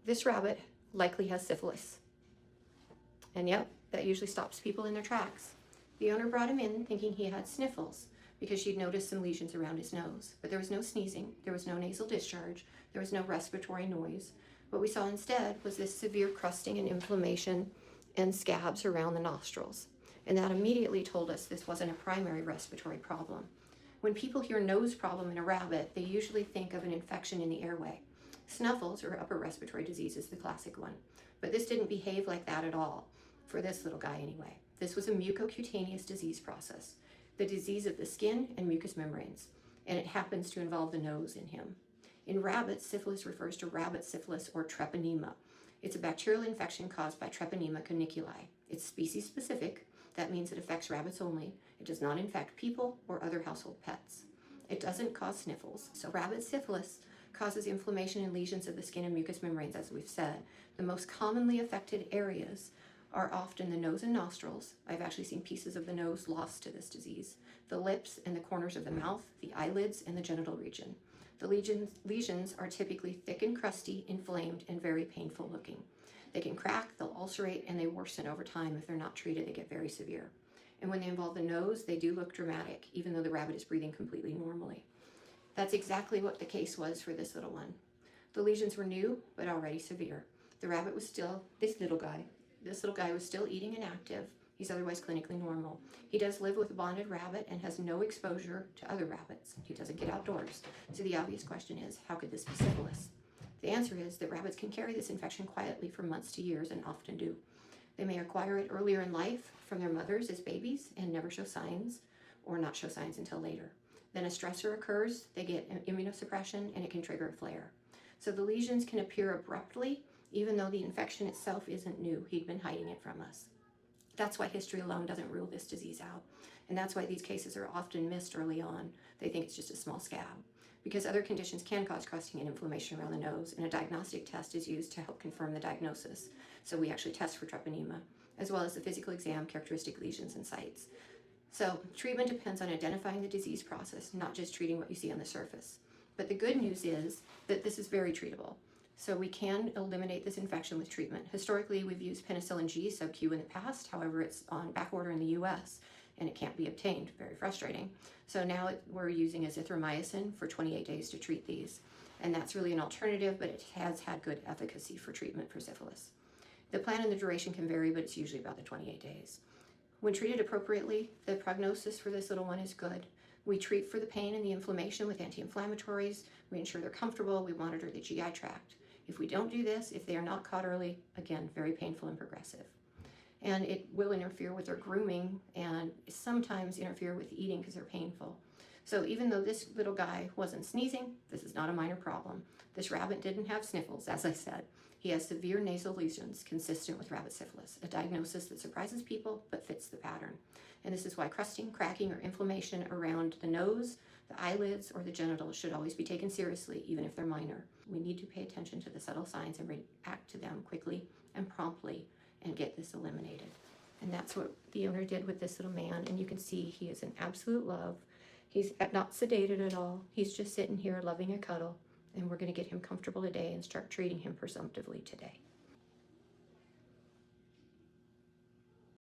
This rabbit likely has syphilis. And yep, that usually stops people in their tracks. The owner brought him in thinking he had sniffles because she'd noticed some lesions around his nose. But there was no sneezing, there was no nasal discharge, there was no respiratory noise. What we saw instead was this severe crusting and inflammation and scabs around the nostrils. And that immediately told us this wasn't a primary respiratory problem. When people hear nose problem in a rabbit, they usually think of an infection in the airway. Snuffles, or upper respiratory disease, is the classic one. But this didn't behave like that at all, for this little guy anyway. This was a mucocutaneous disease process, the disease of the skin and mucous membranes, and it happens to involve the nose in him. In rabbits, syphilis refers to rabbit syphilis or treponema. It's a bacterial infection caused by Treponema caniculi. It's species specific. That means it affects rabbits only. It does not infect people or other household pets. It doesn't cause sniffles. So rabbit syphilis causes inflammation and lesions of the skin and mucous membranes, as we've said. The most commonly affected areas are often the nose and nostrils. I've actually seen pieces of the nose lost to this disease. The lips and the corners of the mouth, the eyelids, and the genital region. The lesions are typically thick and crusty, inflamed, and very painful looking. They can crack, they'll ulcerate, and they worsen over time. If they're not treated, they get very severe. And when they involve the nose, they do look dramatic, even though the rabbit is breathing completely normally. That's exactly what the case was for this little one. The lesions were new, but already severe. The rabbit was still, this little guy was still eating and active. He's otherwise clinically normal. He does live with a bonded rabbit and has no exposure to other rabbits. He doesn't get outdoors. So the obvious question is, how could this be syphilis? The answer is that rabbits can carry this infection quietly for months to years and often do. They may acquire it earlier in life from their mothers as babies and never show signs, or not show signs until later. Then a stressor occurs, they get immunosuppression, and it can trigger a flare. So the lesions can appear abruptly, even though the infection itself isn't new. He'd been hiding it from us. That's why history alone doesn't rule this disease out. And that's why these cases are often missed early on. They think it's just a small scab. Because other conditions can cause crusting and inflammation around the nose, and a diagnostic test is used to help confirm the diagnosis. So we actually test for treponema, as well as the physical exam, characteristic lesions, and sites. So treatment depends on identifying the disease process, not just treating what you see on the surface. But the good news is that this is very treatable. So we can eliminate this infection with treatment. Historically, we've used penicillin G sub-Q in the past. However, it's on back order in the US and it can't be obtained. Very frustrating. So now we're using azithromycin for 28 days to treat these. And that's really an alternative, but it has had good efficacy for treatment for syphilis. The plan and the duration can vary, but it's usually about the 28 days. When treated appropriately, the prognosis for this little one is good. We treat for the pain and the inflammation with anti-inflammatories. We ensure they're comfortable. We monitor the GI tract. If we don't do this, if they are not caught early, again, very painful and progressive. And it will interfere with their grooming and sometimes interfere with eating because they're painful. So even though this little guy wasn't sneezing, this is not a minor problem. This rabbit didn't have sniffles, as I said. He has severe nasal lesions consistent with rabbit syphilis, a diagnosis that surprises people but fits the pattern. And this is why crusting, cracking, or inflammation around the nose, the eyelids, or the genitals should always be taken seriously, even if they're minor. We need to pay attention to the subtle signs and react to them quickly and promptly and get this eliminated. And that's what the owner did with this little man. And you can see he is an absolute love. He's not sedated at all. He's just sitting here loving a cuddle. And we're going to get him comfortable today and start treating him presumptively today.